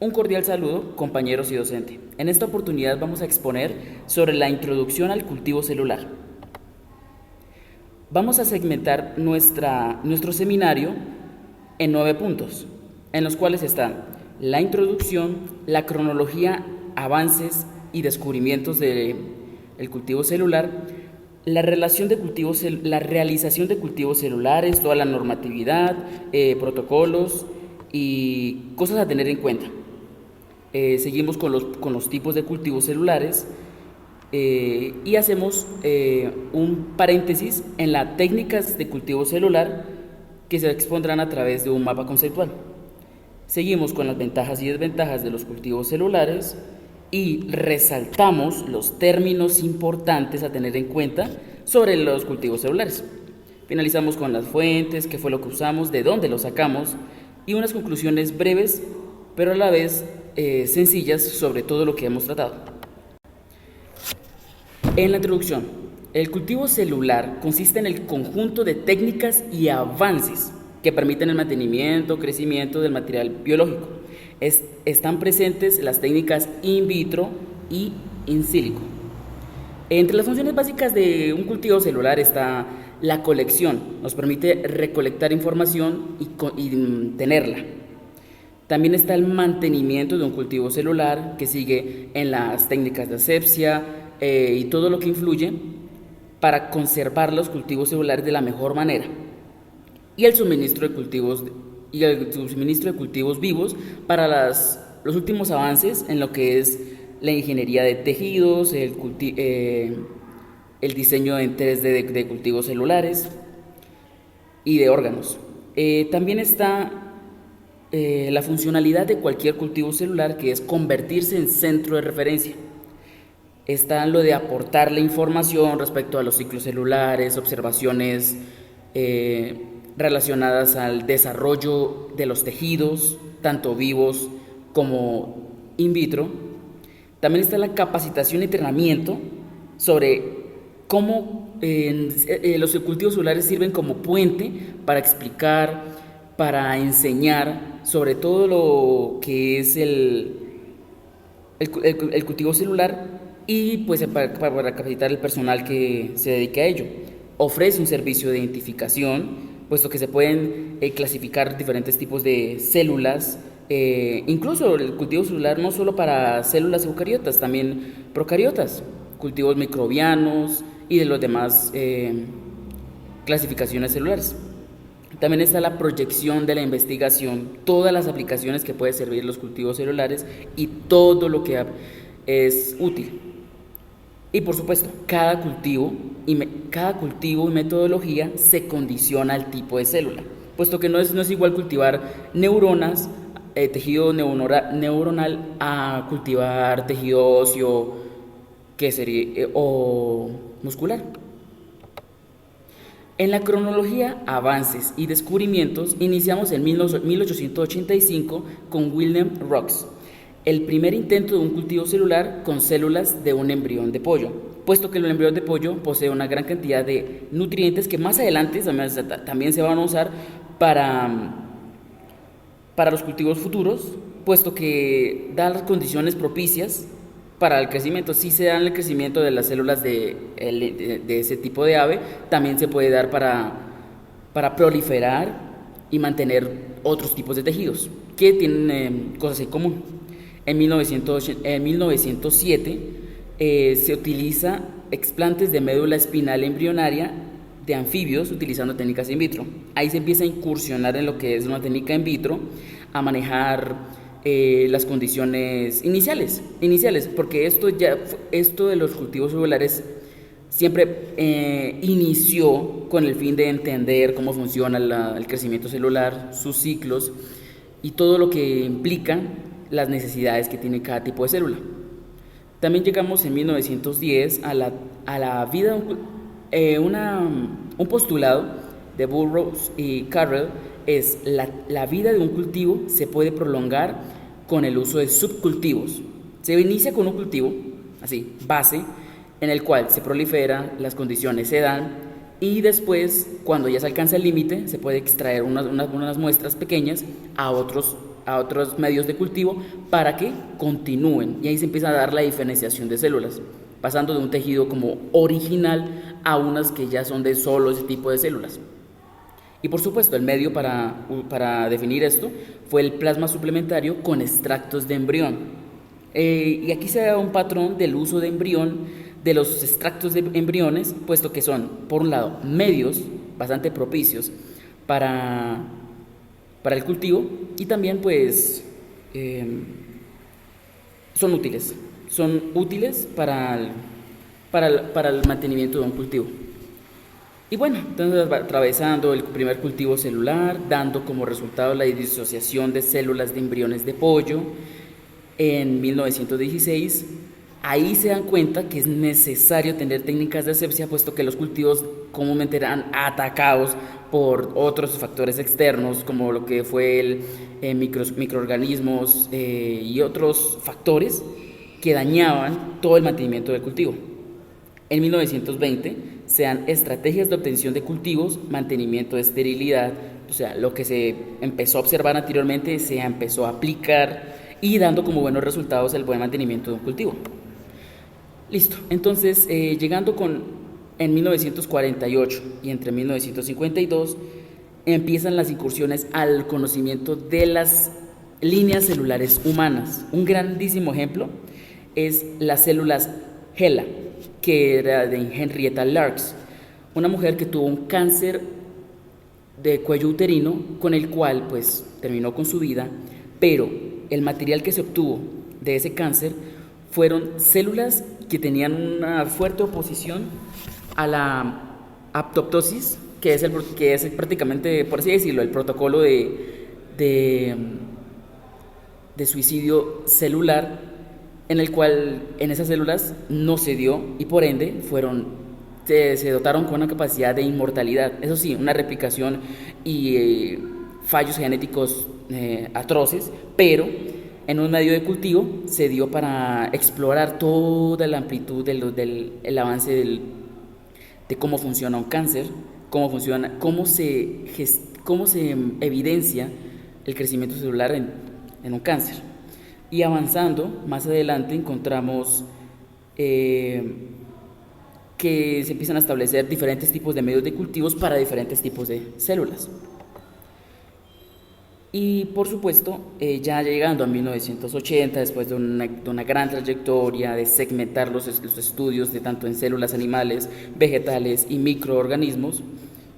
Un cordial saludo, compañeros y docente. En esta oportunidad vamos a exponer sobre la introducción al cultivo celular. Vamos a segmentar nuestro seminario en 9 puntos, en los cuales están la introducción, la cronología, avances y descubrimientos del cultivo celular, la realización de cultivos celulares, toda la normatividad, protocolos y cosas a tener en cuenta. Seguimos con los tipos de cultivos celulares y hacemos un paréntesis en las técnicas de cultivo celular que se expondrán a través de un mapa conceptual. Seguimos con las ventajas y desventajas de los cultivos celulares y resaltamos los términos importantes a tener en cuenta sobre los cultivos celulares. Finalizamos con las fuentes, qué fue lo que usamos, de dónde lo sacamos y unas conclusiones breves, pero a la vez sencillas sobre todo lo que hemos tratado. En la introducción, el cultivo celular consiste en el conjunto de técnicas y avances que permiten el mantenimiento, crecimiento del material biológico. Están presentes las técnicas in vitro y in silico. Entre las funciones básicas de un cultivo celular está la colección, nos permite recolectar información y tenerla. También está el mantenimiento de un cultivo celular, que sigue en las técnicas de asepsia y todo lo que influye para conservar los cultivos celulares de la mejor manera. Y el suministro de cultivos vivos para los últimos avances en lo que es la ingeniería de tejidos, el diseño en 3D de cultivos celulares y de órganos. También está la funcionalidad de cualquier cultivo celular, que es convertirse en centro de referencia. Está lo de aportar la información respecto a los ciclos celulares, observaciones relacionadas al desarrollo de los tejidos, tanto vivos como in vitro. También está la capacitación y entrenamiento sobre cómo los cultivos celulares sirven como puente para explicar, para enseñar sobre todo lo que es el cultivo celular y pues para capacitar el personal que se dedique a ello. Ofrece un servicio de identificación, puesto que se pueden clasificar diferentes tipos de células, incluso el cultivo celular no solo para células eucariotas, también procariotas, cultivos microbianos y de los demás clasificaciones celulares. También está la proyección de la investigación, todas las aplicaciones que pueden servir los cultivos celulares y todo lo que es útil. Y por supuesto, cada cultivo y metodología se condiciona al tipo de célula, puesto que no es igual cultivar neuronas, tejido neuronal, a cultivar tejido óseo o muscular. En la cronología, avances y descubrimientos, iniciamos en 1885 con William Rox, el primer intento de un cultivo celular con células de un embrión de pollo, puesto que el embrión de pollo posee una gran cantidad de nutrientes que más adelante también se van a usar para los cultivos futuros, puesto que da las condiciones propicias para el crecimiento. Si se da el crecimiento de las células de ese tipo de ave, también se puede dar para proliferar y mantener otros tipos de tejidos que tienen cosas en común. En 1907 se utiliza explantes de médula espinal embrionaria de anfibios utilizando técnicas in vitro. Ahí se empieza a incursionar en lo que es una técnica in vitro, a manejar las condiciones iniciales, porque esto de los cultivos celulares siempre inició con el fin de entender cómo funciona el crecimiento celular, sus ciclos y todo lo que implica las necesidades que tiene cada tipo de célula. También llegamos en 1910 a la vida, un postulado de Burroughs y Carrel es la vida de un cultivo se puede prolongar con el uso de subcultivos. Se inicia con un cultivo, así, base, en el cual se prolifera, las condiciones se dan y después, cuando ya se alcanza el límite, se puede extraer unas muestras pequeñas a otros a otros medios de cultivo para que continúen. Y ahí se empieza a dar la diferenciación de células, pasando de un tejido como original a unas que ya son de solo ese tipo de células. Y por supuesto, el medio para definir esto fue el plasma suplementario con extractos de embrión. Y aquí se da un patrón del uso de embrión, de los extractos de embriones, puesto que son, por un lado, medios bastante propicios para el cultivo y también pues son útiles para el mantenimiento de un cultivo. Y bueno, entonces atravesando el primer cultivo celular, dando como resultado la disociación de células de embriones de pollo en 1916, ahí se dan cuenta que es necesario tener técnicas de asepsia, puesto que los cultivos comúnmente eran atacados por otros factores externos, como lo que fue microorganismos y otros factores que dañaban todo el mantenimiento del cultivo. En 1920 se dan estrategias de obtención de cultivos, mantenimiento de esterilidad, o sea, lo que se empezó a observar anteriormente se empezó a aplicar y dando como buenos resultados el buen mantenimiento de un cultivo. Listo, entonces llegando en 1948 y entre 1952 empiezan las incursiones al conocimiento de las líneas celulares humanas. Un grandísimo ejemplo es las células HeLa, que era de Henrietta Lacks, una mujer que tuvo un cáncer de cuello uterino con el cual pues terminó con su vida, pero el material que se obtuvo de ese cáncer fueron células que tenían una fuerte oposición a la apoptosis, que es prácticamente, por así decirlo, el protocolo de suicidio celular, en el cual en esas células no se dio y por ende se dotaron con una capacidad de inmortalidad. Eso sí, una replicación y fallos genéticos atroces, pero en un medio de cultivo se dio para explorar toda la amplitud del avance de cómo funciona un cáncer, cómo se evidencia el crecimiento celular en un cáncer. Y avanzando, más adelante encontramos que se empiezan a establecer diferentes tipos de medios de cultivos para diferentes tipos de células. Y por supuesto, ya llegando a 1980, después de una gran trayectoria de segmentar los estudios de tanto en células animales, vegetales y microorganismos,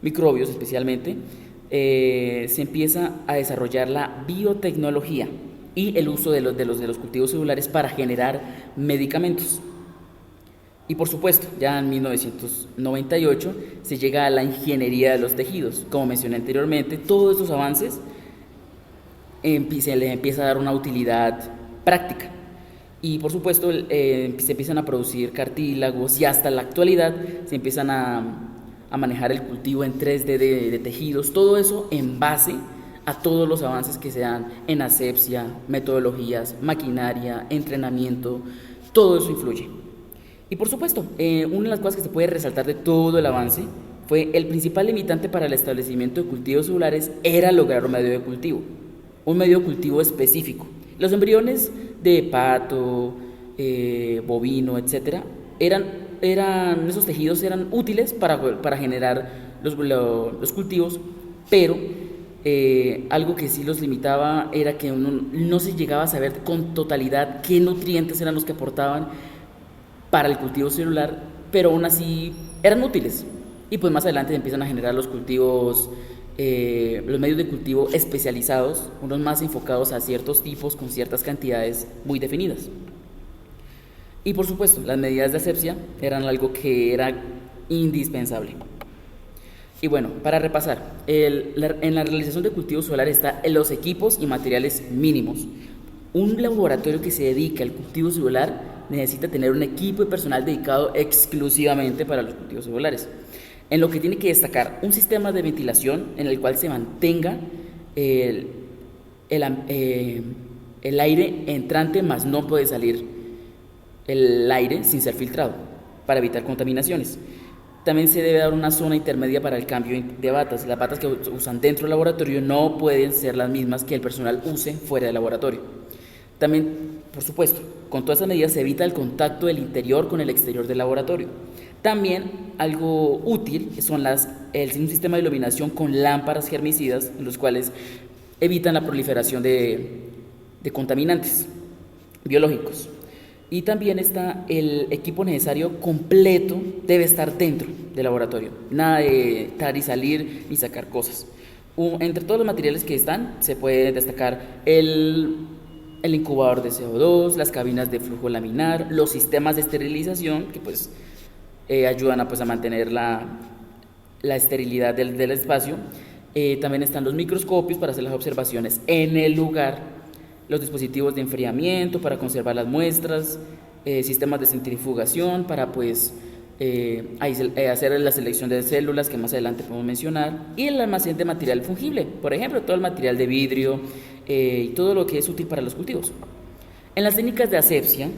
microbios especialmente, se empieza a desarrollar la biotecnología y el uso de los cultivos celulares para generar medicamentos. Y por supuesto, ya en 1998 se llega a la ingeniería de los tejidos. Como mencioné anteriormente, todos estos avances se les empieza a dar una utilidad práctica. Y por supuesto, se empiezan a producir cartílagos y hasta la actualidad se empiezan a manejar el cultivo en 3D de tejidos. Todo eso en base a todos los avances que se dan en asepsia, metodologías, maquinaria, entrenamiento, todo eso influye. Y por supuesto, una de las cosas que se puede resaltar de todo el avance fue el principal limitante para el establecimiento de cultivos celulares era lograr un medio de cultivo específico. Los embriones de pato, bovino, etcétera, esos tejidos eran útiles para generar los cultivos, pero algo que sí los limitaba era que uno no se llegaba a saber con totalidad qué nutrientes eran los que aportaban para el cultivo celular, pero aún así eran útiles. Y pues más adelante se empiezan a generar los cultivos, los medios de cultivo especializados, unos más enfocados a ciertos tipos con ciertas cantidades muy definidas. Y por supuesto, las medidas de asepsia eran algo que era indispensable. Y bueno, para repasar, en la realización de cultivos solares están los equipos y materiales mínimos. Un laboratorio que se dedica al cultivo celular necesita tener un equipo y personal dedicado exclusivamente para los cultivos celulares, en lo que tiene que destacar un sistema de ventilación en el cual se mantenga el aire entrante, más no puede salir el aire sin ser filtrado para evitar contaminaciones. También se debe dar una zona intermedia para el cambio de batas. Las batas que usan dentro del laboratorio no pueden ser las mismas que el personal use fuera del laboratorio. También, por supuesto, con todas estas medidas se evita el contacto del interior con el exterior del laboratorio. También algo útil son un sistema de iluminación con lámparas germicidas, en los cuales evitan la proliferación de contaminantes biológicos. Y también está el equipo necesario completo, debe estar dentro del laboratorio. Nada de entrar y salir ni sacar cosas. Entre todos los materiales que están, se puede destacar el incubador de CO2, las cabinas de flujo laminar, los sistemas de esterilización, que pues ayudan a mantener la esterilidad del espacio. También están los microscopios para hacer las observaciones en el lugar, los dispositivos de enfriamiento para conservar las muestras, sistemas de centrifugación para hacer la selección de células que más adelante podemos mencionar, y el almacén de material fungible, por ejemplo, todo el material de vidrio y todo lo que es útil para los cultivos. En las técnicas de asepsia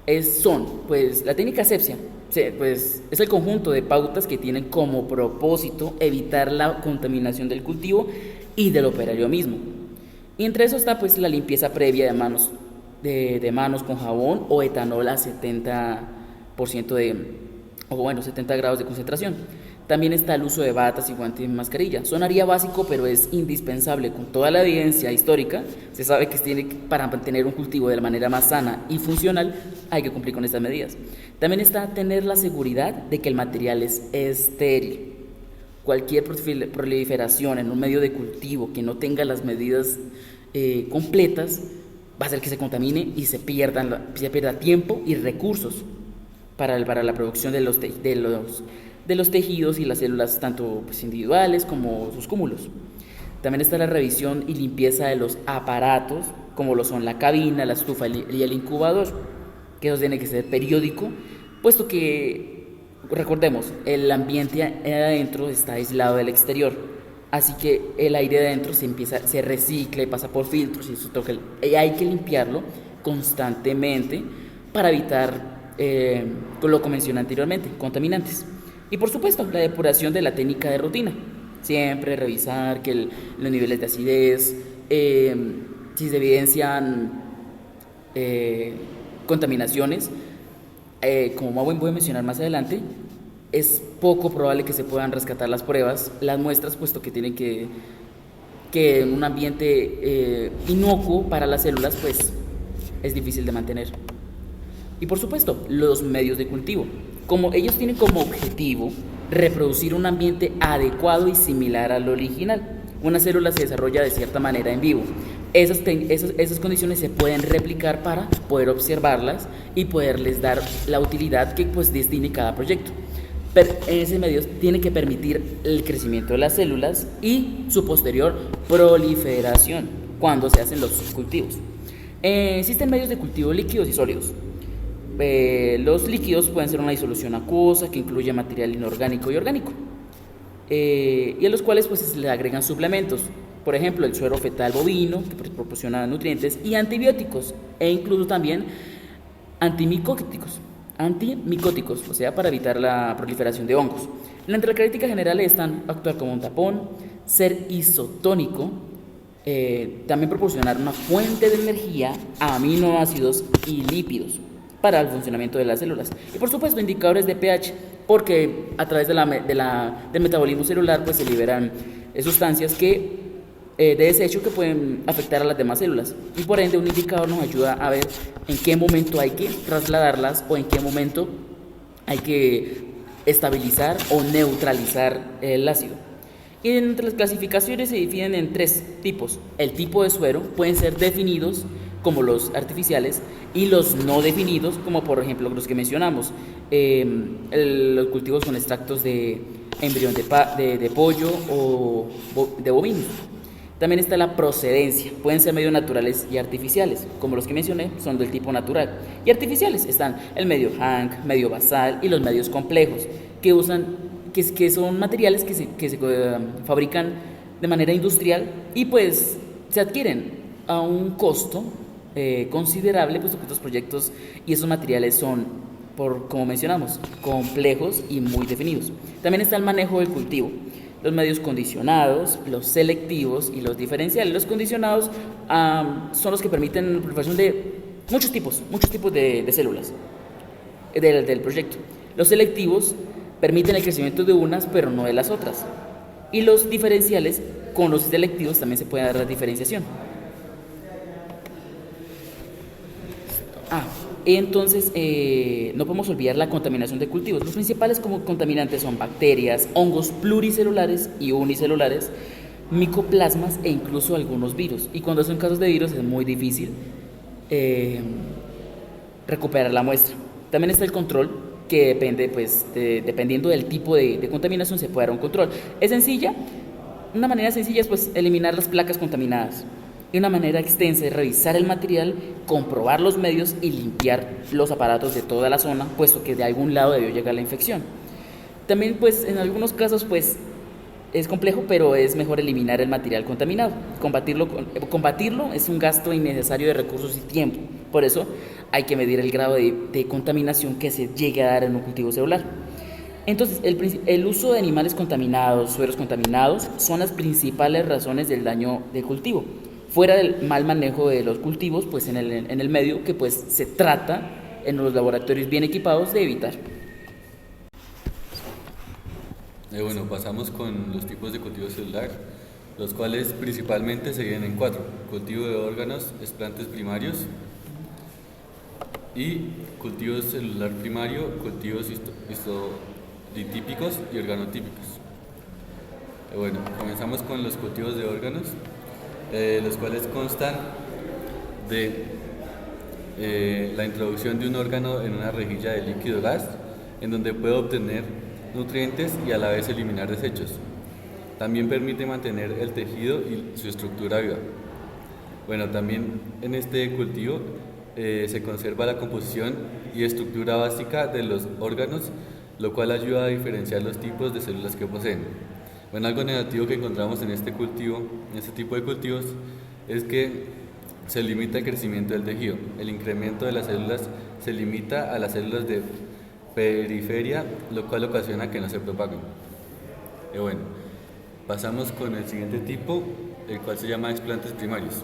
la técnica asepsia es el conjunto de pautas que tienen como propósito evitar la contaminación del cultivo y del operario mismo. Y entre eso está la limpieza previa de manos, de manos con jabón o etanol a 70% 70 grados de concentración. También está el uso de batas y guantes y mascarilla. Sonaría básico, pero es indispensable. Con toda la evidencia histórica, se sabe que para mantener un cultivo de la manera más sana y funcional, hay que cumplir con estas medidas. También está tener la seguridad de que el material es estéril. Cualquier proliferación en un medio de cultivo que no tenga las medidas completas va a hacer que se contamine y se pierda tiempo y recursos para la producción de los tejidos y las células, tanto individuales como sus cúmulos. También está la revisión y limpieza de los aparatos, como lo son la cabina, la estufa y el incubador, que eso tiene que ser periódico, puesto que, recordemos, el ambiente adentro está aislado del exterior, así que el aire de adentro se recicla y pasa por filtros y hay que limpiarlo constantemente para evitar, lo que mencioné anteriormente, contaminantes. Y por supuesto, la depuración de la técnica de rutina. Siempre revisar que los niveles de acidez, si se evidencian contaminaciones, como voy a mencionar más adelante, es poco probable que se puedan rescatar las muestras, puesto que tienen que en un ambiente inocuo para las células, es difícil de mantener. Y por supuesto, los medios de cultivo. Como ellos tienen como objetivo reproducir un ambiente adecuado y similar al original. Una célula se desarrolla de cierta manera en vivo. Esas condiciones se pueden replicar para poder observarlas y poderles dar la utilidad que destine cada proyecto. Pero en ese medio tiene que permitir el crecimiento de las células y su posterior proliferación cuando se hacen los cultivos. Existen medios de cultivo líquidos y sólidos. Los líquidos pueden ser una disolución acuosa que incluye material inorgánico y orgánico, y a los cuales se le agregan suplementos, por ejemplo el suero fetal bovino, que proporciona nutrientes, y antibióticos, e incluso también antimicóticos, o sea, para evitar la proliferación de hongos. Entre las características generales están actuar como un tapón, ser isotónico, también proporcionar una fuente de energía, aminoácidos y lípidos para el funcionamiento de las células. Y por supuesto indicadores de pH, porque a través del metabolismo celular se liberan sustancias de desecho que pueden afectar a las demás células, y por ende un indicador nos ayuda a ver en qué momento hay que trasladarlas o en qué momento hay que estabilizar o neutralizar el ácido. Y entre las clasificaciones se dividen en 3 tipos. El tipo de suero pueden ser definidos como los artificiales y los no definidos, como por ejemplo los que mencionamos, los cultivos con extractos de embrión de pollo o de bovino. También está la procedencia, pueden ser medios naturales y artificiales, como los que mencioné son del tipo natural, y artificiales están el medio Hank, medio basal y los medios complejos, que son materiales que se fabrican de manera industrial y se adquieren a un costo considerable, puesto que estos proyectos y esos materiales son por, como mencionamos, complejos y muy definidos. También está el manejo del cultivo, los medios condicionados, los selectivos y los diferenciales. Los condicionados son los que permiten la proliferación de muchos tipos de células del proyecto. Los selectivos permiten el crecimiento de unas, pero no de las otras. Y los diferenciales, con los selectivos también se puede dar la diferenciación. Entonces, no podemos olvidar la contaminación de cultivos. Los principales como contaminantes son bacterias, hongos pluricelulares y unicelulares, micoplasmas e incluso algunos virus. Y cuando son casos de virus es muy difícil recuperar la muestra. También está el control, que depende, pues, dependiendo del tipo de contaminación se puede dar un control. Es sencilla, una manera sencilla es pues eliminar las placas contaminadas. Y una manera extensa es revisar el material, comprobar los medios y limpiar los aparatos de toda la zona, puesto que de algún lado debió llegar la infección. También pues en algunos casos pues es complejo, pero es mejor eliminar el material contaminado. Combatirlo es un gasto innecesario de recursos y tiempo. Por eso hay que medir el grado de contaminación que se llegue a dar en un cultivo celular. Entonces, el uso de animales contaminados, suelos contaminados, son las principales razones del daño del cultivo. Fuera del mal manejo de los cultivos, pues en el medio que pues se trata en los laboratorios bien equipados de evitar. Bueno, pasamos con los tipos de cultivo celular, los cuales principalmente se dividen en 4: cultivo de órganos, explantes primarios y cultivo celular primario, cultivos histoditípicos y organotípicos. Bueno, comenzamos con los cultivos de órganos, los cuales constan de la introducción de un órgano en una rejilla de líquido gas, en donde puede obtener nutrientes y a la vez eliminar desechos. También permite mantener el tejido y su estructura viva. Bueno, también en este cultivo se conserva la composición y estructura básica de los órganos, lo cual ayuda a diferenciar los tipos de células que poseen. Bueno, algo negativo que encontramos en este tipo de cultivos, es que se limita el crecimiento del tejido. El incremento de las células se limita a las células de periferia, lo cual ocasiona que no se propaguen. Bueno, pasamos con el siguiente tipo, el cual se llama explantes primarios,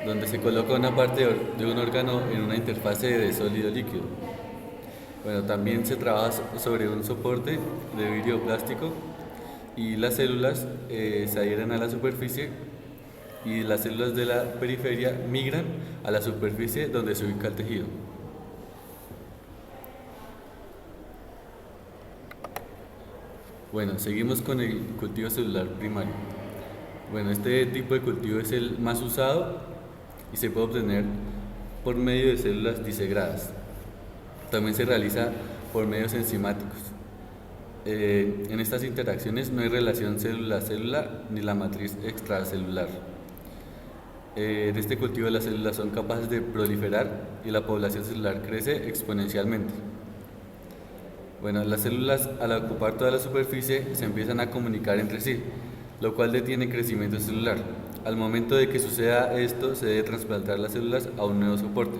donde se coloca una parte de un órgano en una interfase de sólido líquido. Bueno, también se trabaja sobre un soporte de vidrio plástico y las células se adhieren a la superficie, y las células de la periferia migran a la superficie donde se ubica el tejido. Bueno, seguimos con el cultivo celular primario. Bueno, este tipo de cultivo es el más usado y se puede obtener por medio de células disegradas. También se realiza por medios enzimáticos. En estas interacciones no hay relación célula-célula ni la matriz extracelular. En este cultivo las células son capaces de proliferar y la población celular crece exponencialmente. Bueno, las células, al ocupar toda la superficie, se empiezan a comunicar entre sí, lo cual detiene el crecimiento celular. Al momento de que suceda esto, se debe trasplantar las células a un nuevo soporte.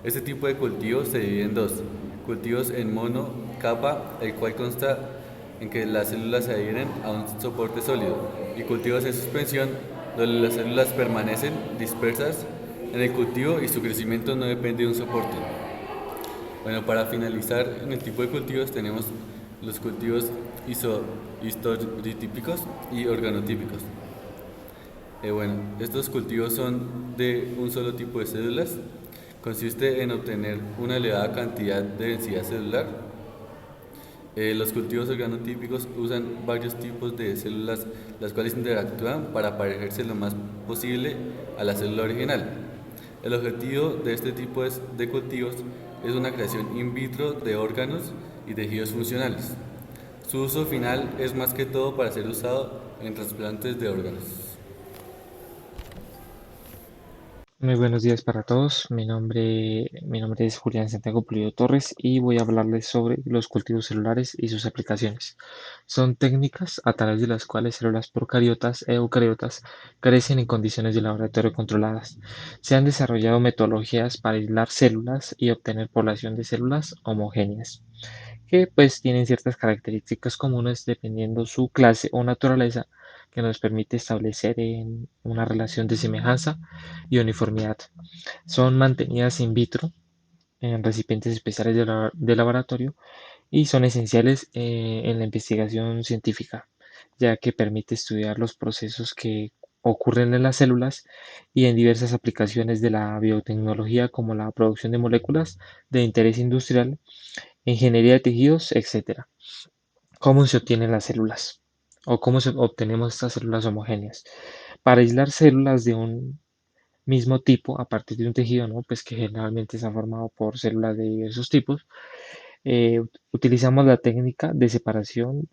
Este tipo de cultivos se divide en 2: cultivos en monocapa, el cual consta en que las células se adhieren a un soporte sólido, y cultivos en suspensión, donde las células permanecen dispersas en el cultivo y su crecimiento no depende de un soporte. Bueno, para finalizar, en el tipo de cultivos tenemos los cultivos histoditípicos y organotípicos. Bueno, estos cultivos son de un solo tipo de células. Consiste en obtener una elevada cantidad de densidad celular. Los cultivos organotípicos usan varios tipos de células, las cuales interactúan para parecerse lo más posible a la célula original. El objetivo de este tipo de cultivos es una creación in vitro de órganos y tejidos funcionales. Su uso final es más que todo para ser usado en trasplantes de órganos. Muy buenos días para todos. Mi nombre es Julián Santiago Pulido Torres y voy a hablarles sobre los cultivos celulares y sus aplicaciones. Son técnicas a través de las cuales células procariotas e eucariotas crecen en condiciones de laboratorio controladas. Se han desarrollado metodologías para aislar células y obtener población de células homogéneas, que pues tienen ciertas características comunes dependiendo su clase o naturaleza, que nos permite establecer en una relación de semejanza y uniformidad. Son mantenidas in vitro en recipientes especiales de laboratorio y son esenciales en la investigación científica, ya que permite estudiar los procesos que ocurren en las células y en diversas aplicaciones de la biotecnología, como la producción de moléculas de interés industrial, ingeniería de tejidos, etcétera. ¿Cómo se obtienen las células? ¿O cómo obtenemos estas células homogéneas? Para aislar células de un mismo tipo a partir de un tejido, ¿no? Pues que generalmente está formado por células de diversos tipos, utilizamos la técnica de separación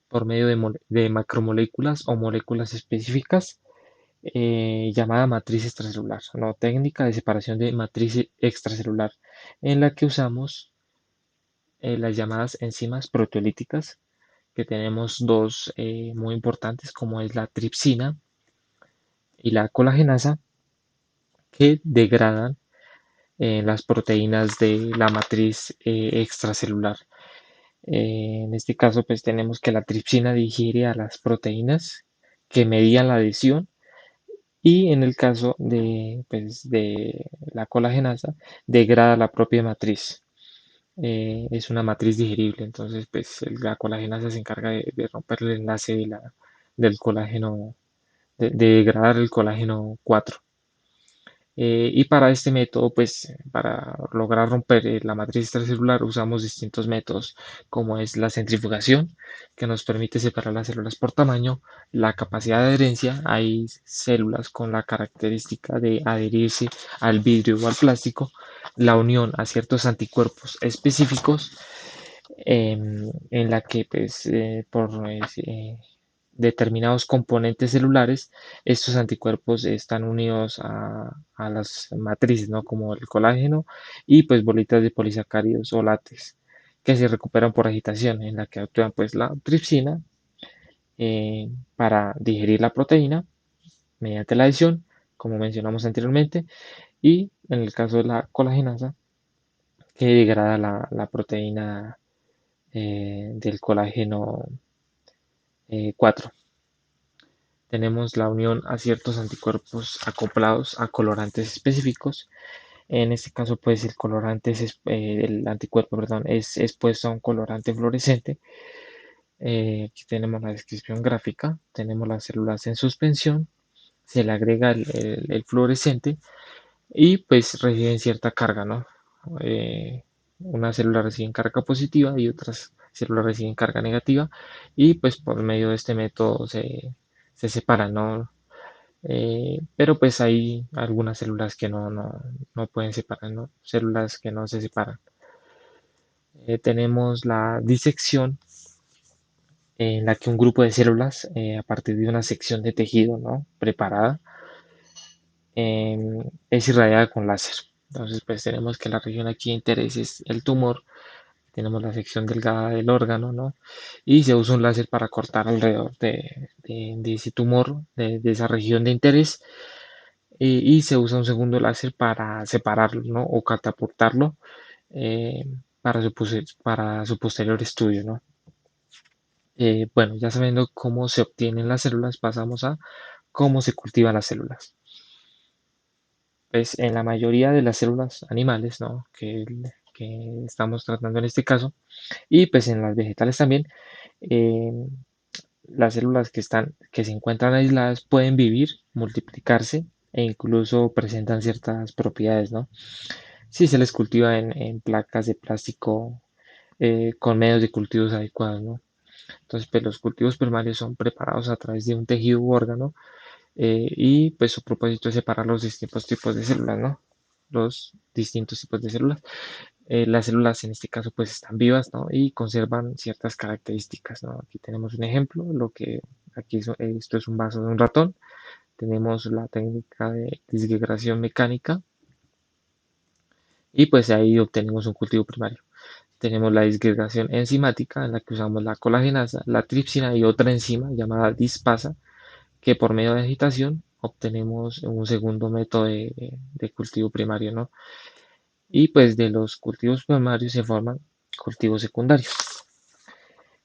por medio de macromoléculas o moléculas específicas, llamada matriz extracelular, ¿no? Técnica de separación de matriz extracelular, en la que usamos las llamadas enzimas proteolíticas, que tenemos dos muy importantes, como es la tripsina y la colagenasa, que degradan las proteínas de la matriz extracelular. En este caso, pues tenemos que la tripsina digiere a las proteínas que median la adhesión, y en el caso de la colagenasa, degrada la propia matriz. Es una matriz digerible, entonces pues la colagenasa se encarga de romper el enlace del colágeno, de degradar el colágeno 4. Y para este método, pues para lograr romper la matriz extracelular usamos distintos métodos, como es la centrifugación, que nos permite separar las células por tamaño, la capacidad de adherencia. Hay células con la característica de adherirse al vidrio o al plástico, la unión a ciertos anticuerpos específicos, en la que pues, determinados componentes celulares, estos anticuerpos están unidos a las matrices, ¿no? Como el colágeno y pues bolitas de polisacáridos o látex, que se recuperan por agitación, en la que actúa pues la tripsina para digerir la proteína mediante la adición, como mencionamos anteriormente, y en el caso de la colagenasa, que degrada la proteína del colágeno 4. Tenemos la unión a ciertos anticuerpos acoplados a colorantes específicos. En este caso, pues el colorante el anticuerpo, perdón, es expuesto a un colorante fluorescente. Aquí tenemos la descripción gráfica. Tenemos las células en suspensión. Se le agrega el fluorescente y pues reciben cierta carga, ¿no? Una célula recibe carga positiva y otras células reciben carga negativa, y pues por medio de este método se separan, ¿no? Pero pues hay algunas células que no pueden separar, ¿no? Células que no se separan. Tenemos la disección, en la que un grupo de células, a partir de una sección de tejido, ¿no? Preparada, es irradiada con láser. Entonces, pues tenemos que la región aquí de interés es el tumor, tenemos la sección delgada del órgano, ¿no? Y se usa un láser para cortar alrededor de ese tumor, de esa región de interés, y se usa un segundo láser para separarlo, ¿no? O catapultarlo, eh, para su posterior estudio, ¿no? Bueno, ya sabiendo cómo se obtienen las células, pasamos a cómo se cultivan las células. Pues en la mayoría de las células animales, ¿no? Que estamos tratando en este caso, y pues en las vegetales también, eh, las células que se encuentran aisladas pueden vivir, multiplicarse e incluso presentan ciertas propiedades, ¿no? Si se les cultiva en placas de plástico, con medios de cultivos adecuados, ¿no? Entonces, pues los cultivos primarios son preparados a través de un tejido u órgano, y pues su propósito es separar los distintos tipos de células, ¿no? Los distintos tipos de células. Las células en este caso pues están vivas, ¿no? Y conservan ciertas características, ¿no? Aquí tenemos un ejemplo, esto es un vaso de un ratón. tenemos la técnica de disgregación mecánica y pues ahí obtenemos un cultivo primario. Tenemos la disgregación enzimática en la que usamos la colagenasa, la tripsina y otra enzima llamada dispasa que por medio de agitación obtenemos un segundo método de cultivo primario, ¿no? Y pues de los cultivos primarios se forman cultivos secundarios.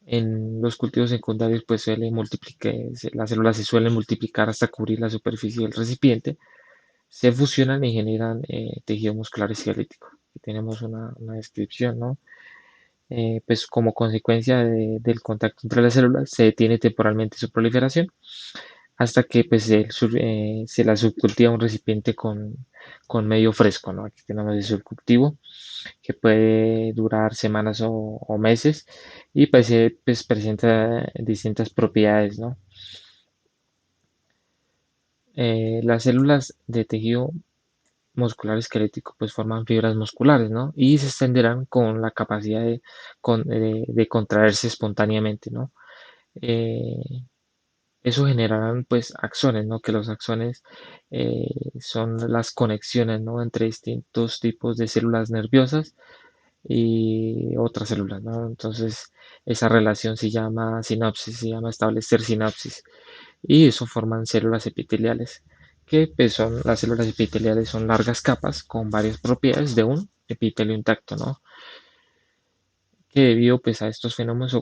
En los cultivos secundarios pues las células se suelen multiplicar hasta cubrir la superficie del recipiente, se fusionan y generan tejido muscular esquelético. Aquí tenemos una descripción, ¿no? Pues como consecuencia del contacto entre las células se detiene temporalmente su proliferación hasta que pues, se la subcultiva un recipiente con medio fresco, ¿no? Aquí tenemos el subcultivo que puede durar semanas o meses y pues presenta distintas propiedades, ¿no? Las células de tejido muscular esquelético pues forman fibras musculares, ¿no? Y se extenderán con la capacidad de contraerse espontáneamente, ¿no? Eh, Eso generarán pues axones, ¿no? Que los axones son las conexiones, ¿no? Entre distintos tipos de células nerviosas y otras células, ¿no? Entonces, esa relación se llama sinapsis, se llama establecer sinapsis. Y eso forman células epiteliales, que pues, son las células epiteliales son largas capas con varias propiedades de un epitelio intacto, ¿no? Que debido pues, a estos fenómenos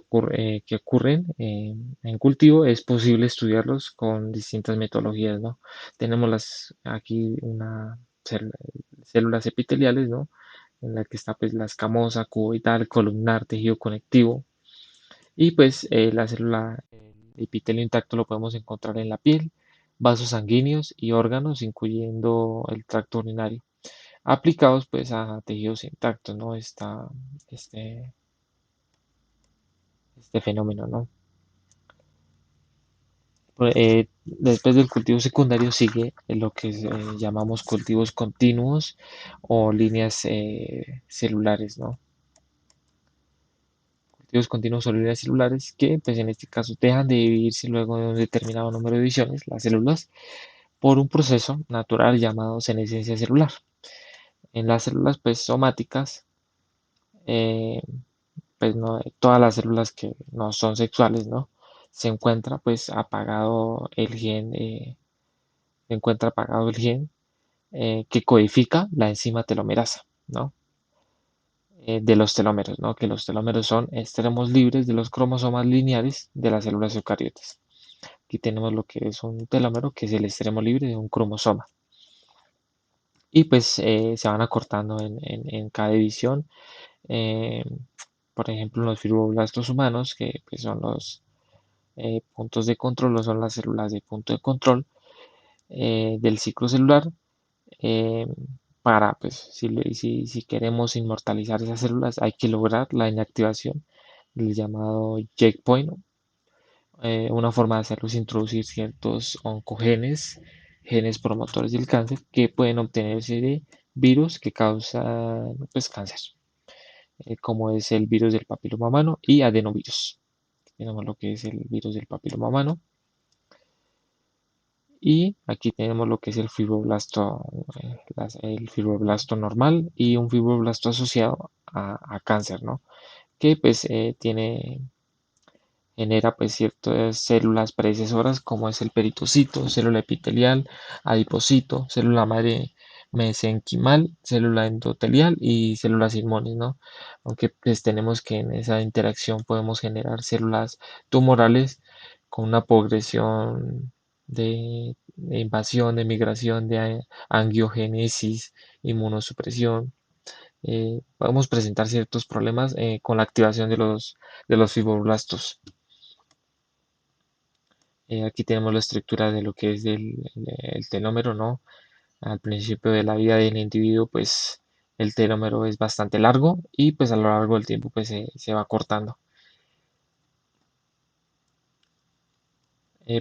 que ocurren en cultivo, es posible estudiarlos con distintas metodologías, ¿no? Tenemos aquí células epiteliales, ¿no? En la que está pues, la escamosa, cuboidal, columnar, tejido conectivo. Y pues la célula, el epitelio intacto lo podemos encontrar en la piel, vasos sanguíneos y órganos, incluyendo el tracto urinario, aplicados pues a tejidos intactos, ¿no? Este, este fenómeno, ¿no? Después del cultivo secundario sigue lo que llamamos cultivos continuos o líneas celulares, ¿no? Cultivos continuos o líneas celulares que, pues en este caso, dejan de dividirse luego de un determinado número de divisiones, las células, por un proceso natural llamado senescencia celular. En las células, pues, somáticas, eh, pues, no, todas las células que no son sexuales, ¿no? Se encuentra, pues, se encuentra apagado el gen que codifica la enzima telomerasa, ¿no? De los telómeros, ¿no? Que los telómeros son extremos libres de los cromosomas lineares de las células eucariotas. Aquí tenemos lo que es un telómero, que es el extremo libre de un cromosoma. Y pues se van acortando en cada división. eh, por ejemplo, en los fibroblastos humanos, que pues, son los puntos de control, o son las células de punto de control del ciclo celular, eh, pues, si queremos inmortalizar esas células, hay que lograr la inactivación del llamado checkpoint. Una forma de hacerlo es introducir ciertos oncogenes, genes promotores del cáncer, que pueden obtenerse de virus que causan pues, cáncer, como es el virus del papiloma humano y adenovirus. Tenemos lo que es el virus del papiloma humano. Y aquí tenemos lo que es el fibroblasto normal y un fibroblasto asociado a cáncer, ¿no? Que pues genera pues ciertas células predecesoras como es el peritocito, célula epitelial, adipocito, célula madre mesenquimal, célula endotelial y células inmunes, ¿no? Aunque pues tenemos que en esa interacción podemos generar células tumorales con una progresión de invasión, de migración, de angiogénesis, inmunosupresión. Podemos presentar ciertos problemas con la activación de los fibroblastos. Aquí tenemos la estructura de lo que es el telómero, ¿no? Al principio de la vida del individuo, pues el telómero es bastante largo y pues a lo largo del tiempo pues se va cortando.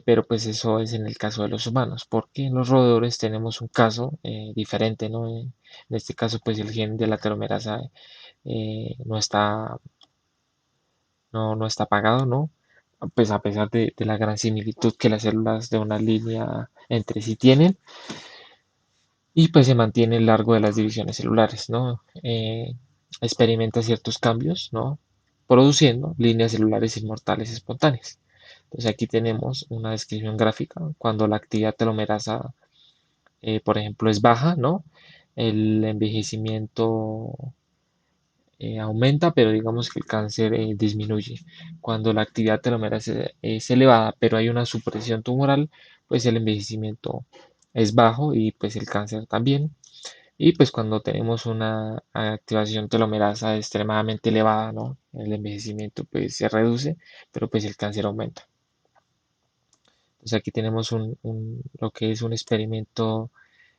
Pero pues eso es en el caso de los humanos, porque en los roedores tenemos un caso diferente, ¿no? En este caso pues el gen de la telomerasa no está apagado, ¿no? pues a pesar de la gran similitud que las células de una línea entre sí tienen, y pues se mantiene el largo de las divisiones celulares, ¿no? Experimenta ciertos cambios, ¿no? Produciendo líneas celulares inmortales espontáneas. Entonces aquí tenemos una descripción gráfica cuando la actividad telomerasa, por ejemplo, es baja, ¿no? El envejecimiento aumenta, pero digamos que el cáncer disminuye. Cuando la actividad telomérasa es elevada, pero hay una supresión tumoral, pues el envejecimiento es bajo y pues el cáncer también. Y pues cuando tenemos una activación telomerasa extremadamente elevada, ¿no? El envejecimiento pues se reduce, pero pues el cáncer aumenta. Entonces aquí tenemos lo que es un experimento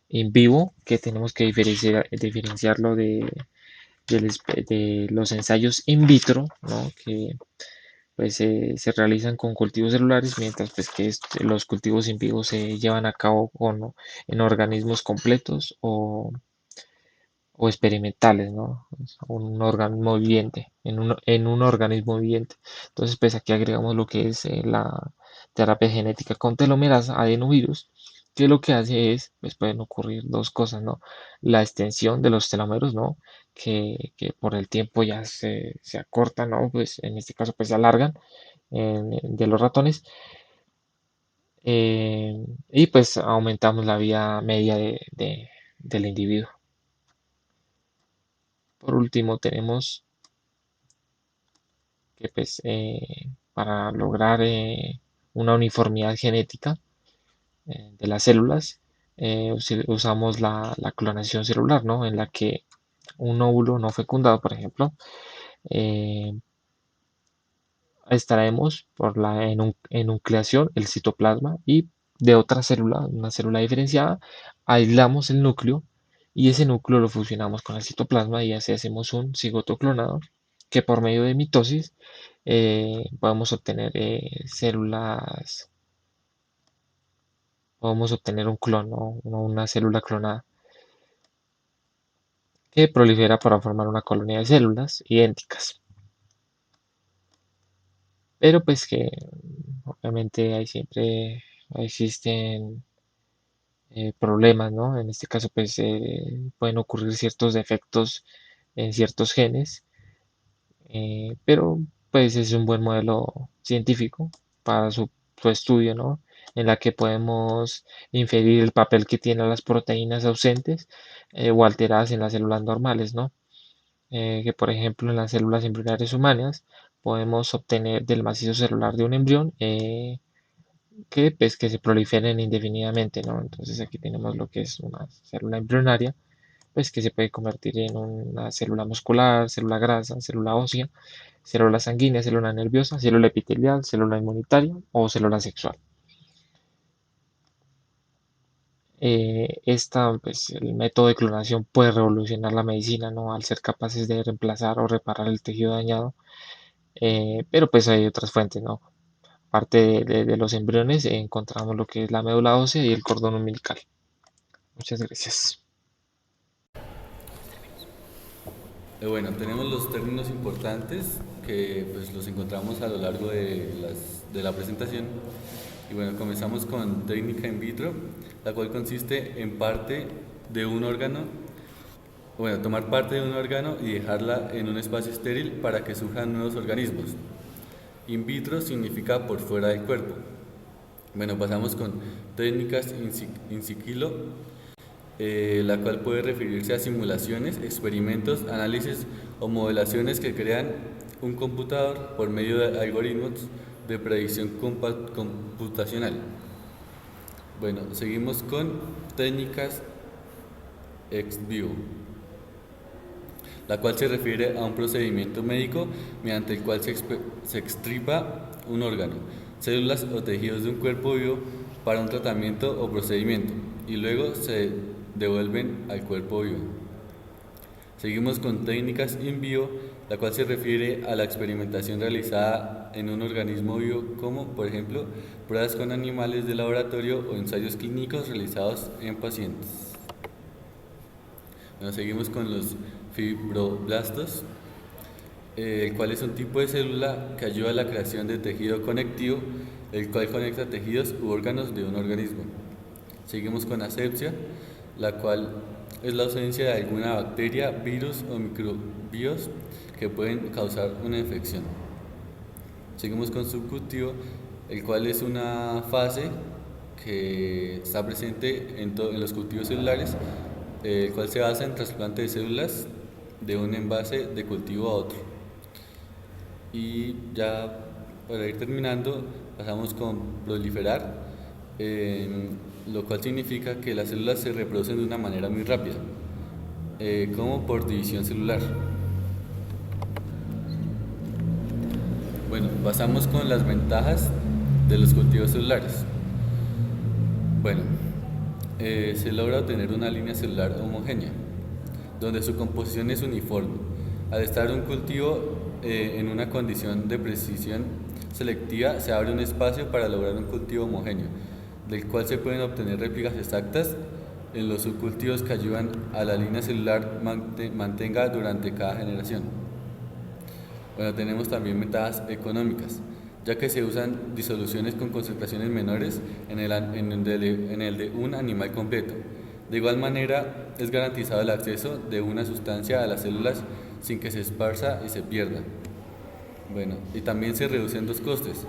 en vivo que tenemos que diferenciarlo de los ensayos in vitro, ¿no? Que pues se realizan con cultivos celulares, mientras pues que los cultivos in vivo se llevan a cabo en organismos completos o experimentales, ¿no? Un organismo viviente, en un organismo viviente. Entonces, pues aquí agregamos lo que es la terapia genética con telomerasa adenovirus, que lo que hace es, pues pueden ocurrir dos cosas, ¿no? La extensión de los telómeros, ¿no? Que por el tiempo ya se acortan, ¿no? Pues en este caso, pues se alargan de los ratones. Y pues aumentamos la vida media del individuo. Por último, tenemos que pues para lograr una uniformidad genética de las células, usamos la clonación celular, ¿no? En la que un óvulo no fecundado, por ejemplo, eh, extraemos por la enucleación el citoplasma y de otra célula, una célula diferenciada, aislamos el núcleo y ese núcleo lo fusionamos con el citoplasma y así hacemos un cigoto clonado que por medio de mitosis podemos obtener células, podemos obtener un clon o una célula clonada que prolifera para formar una colonia de células idénticas. Pero pues que obviamente ahí siempre existen problemas, ¿no? En este caso pues pueden ocurrir ciertos defectos en ciertos genes, pero pues es un buen modelo científico para su estudio, ¿no? En la que podemos inferir el papel que tienen las proteínas ausentes o alteradas en las células normales, ¿no? Que por ejemplo en las células embrionarias humanas podemos obtener del macizo celular de un embrión que, pues, que se proliferen indefinidamente, ¿no? Entonces aquí tenemos lo que es una célula embrionaria, pues que se puede convertir en una célula muscular, célula grasa, célula ósea, célula sanguínea, célula nerviosa, célula epitelial, célula inmunitaria o célula sexual. Pues, el método de clonación puede revolucionar la medicina, ¿no? Al ser capaces de reemplazar o reparar el tejido dañado, pero pues hay otras fuentes, ¿no? Aparte de los embriones, encontramos lo que es la médula ósea y el cordón umbilical. Muchas gracias. Bueno, tenemos los términos importantes que pues los encontramos a lo largo de la presentación. Y bueno, comenzamos con técnica in vitro, la cual consiste en parte de un órgano, bueno, tomar parte de un órgano y dejarla en un espacio estéril para que surjan nuevos organismos. In vitro significa por fuera del cuerpo. Bueno, pasamos con técnicas in siquilo, la cual puede referirse a simulaciones, experimentos, análisis o modelaciones que crean un computador por medio de algoritmos de predicción computacional. Bueno, seguimos con técnicas ex vivo, la cual se refiere a un procedimiento médico mediante el cual se extirpa un órgano, células o tejidos de un cuerpo vivo para un tratamiento o procedimiento y luego se devuelven al cuerpo vivo. Seguimos con técnicas in vivo, la cual se refiere a la experimentación realizada en un organismo vivo, como por ejemplo pruebas con animales de laboratorio o ensayos clínicos realizados en pacientes. Bueno, seguimos con los fibroblastos, el cual es un tipo de célula que ayuda a la creación de tejido conectivo, el cual conecta tejidos u órganos de un organismo. Seguimos con asepsia, la cual es la ausencia de alguna bacteria, virus o microbios que pueden causar una infección. Seguimos con subcultivo, el cual es una fase que está presente en los cultivos celulares, el cual se basa en trasplante de células de un envase de cultivo a otro. Y ya para ir terminando, pasamos con proliferar, lo cual significa que las células se reproducen de una manera muy rápida, como por división celular. Bueno, pasamos con las ventajas de los cultivos celulares. Bueno, se logra obtener una línea celular homogénea, donde su composición es uniforme. Al estar un cultivo en una condición de precisión selectiva, se abre un espacio para lograr un cultivo homogéneo, del cual se pueden obtener réplicas exactas en los subcultivos que ayudan a la línea celular mantenga durante cada generación. Bueno, tenemos también ventajas económicas, ya que se usan disoluciones con concentraciones menores en el de un animal completo. De igual manera, es garantizado el acceso de una sustancia a las células sin que se esparza y se pierda. Bueno, y también se reducen dos costes.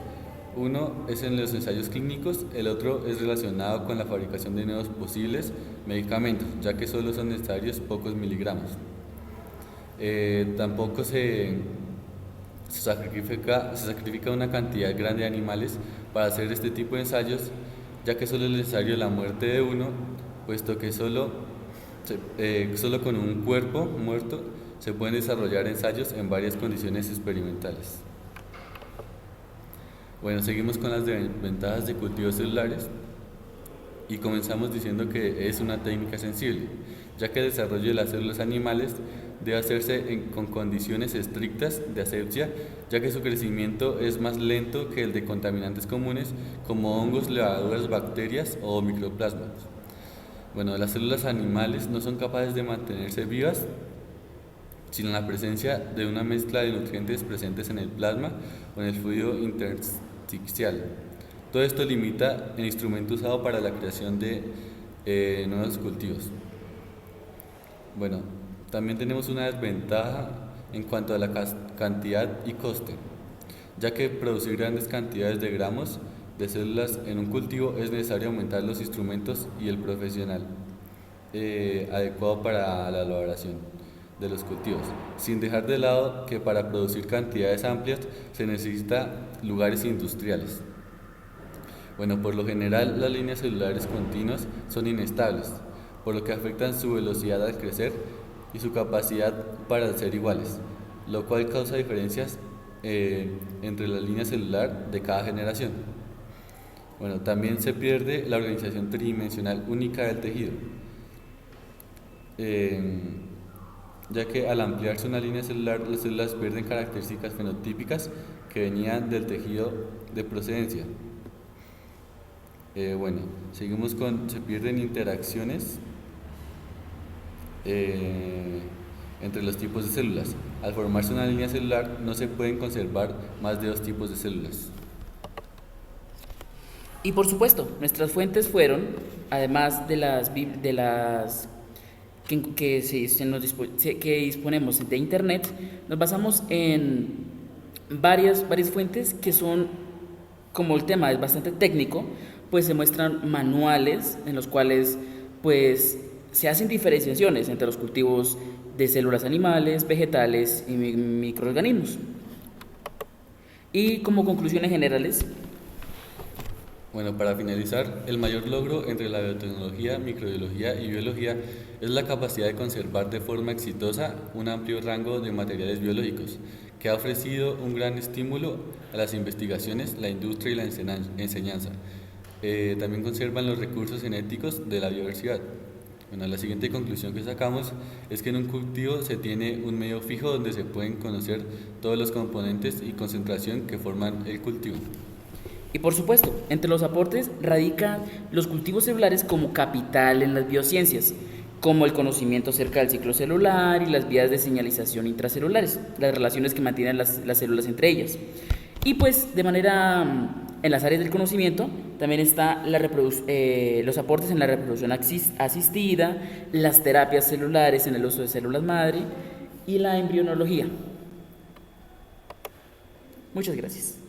Uno es en los ensayos clínicos, el otro es relacionado con la fabricación de nuevos posibles medicamentos, ya que solo son necesarios pocos miligramos. Tampoco se sacrifica una cantidad grande de animales para hacer este tipo de ensayos, ya que solo es necesario la muerte de uno, puesto que solo con un cuerpo muerto se pueden desarrollar ensayos en varias condiciones experimentales. Bueno, seguimos con las desventajas de cultivos celulares y comenzamos diciendo que es una técnica sensible, ya que el desarrollo de las células animales debe hacerse con condiciones estrictas de asepsia, ya que su crecimiento es más lento que el de contaminantes comunes como hongos, levaduras, bacterias o microplasmas. Bueno, las células animales no son capaces de mantenerse vivas sin la presencia de una mezcla de nutrientes presentes en el plasma o en el fluido intersticial. Todo esto limita el instrumento usado para la creación de nuevos cultivos. Bueno, también tenemos una desventaja en cuanto a la cantidad y coste, ya que producir grandes cantidades de gramos de células en un cultivo es necesario aumentar los instrumentos y el profesional adecuado para la elaboración de los cultivos, sin dejar de lado que para producir cantidades amplias se necesita lugares industriales. Bueno, por lo general las líneas celulares continuas son inestables, por lo que afectan su velocidad al crecer y su capacidad para ser iguales, lo cual causa diferencias entre la línea celular de cada generación. Bueno, también se pierde la organización tridimensional única del tejido, ya que al ampliarse una línea celular, las células pierden características fenotípicas que venían del tejido de procedencia. Bueno, seguimos con, se pierden interacciones entre los tipos de células. Al formarse una línea celular no se pueden conservar más de dos tipos de células. Y por supuesto, nuestras fuentes fueron, además de las que disponemos de internet, nos basamos en varias fuentes que son, como el tema es bastante técnico, pues se muestran manuales en los cuales pues se hacen diferenciaciones entre los cultivos de células animales, vegetales y microorganismos. Y como conclusiones generales, bueno, para finalizar, el mayor logro entre la biotecnología, microbiología y biología es la capacidad de conservar de forma exitosa un amplio rango de materiales biológicos, que ha ofrecido un gran estímulo a las investigaciones, la industria y la enseñanza. También conservan los recursos genéticos de la biodiversidad. Bueno, la siguiente conclusión que sacamos es que en un cultivo se tiene un medio fijo donde se pueden conocer todos los componentes y concentración que forman el cultivo. y por supuesto, entre los aportes radican los cultivos celulares como capital en las biociencias, como el conocimiento acerca del ciclo celular y las vías de señalización intracelulares, las relaciones que mantienen las células entre ellas. Y pues de manera, en las áreas del conocimiento, también está los aportes en la reproducción asistida, las terapias celulares en el uso de células madre y la embrionología. Muchas gracias.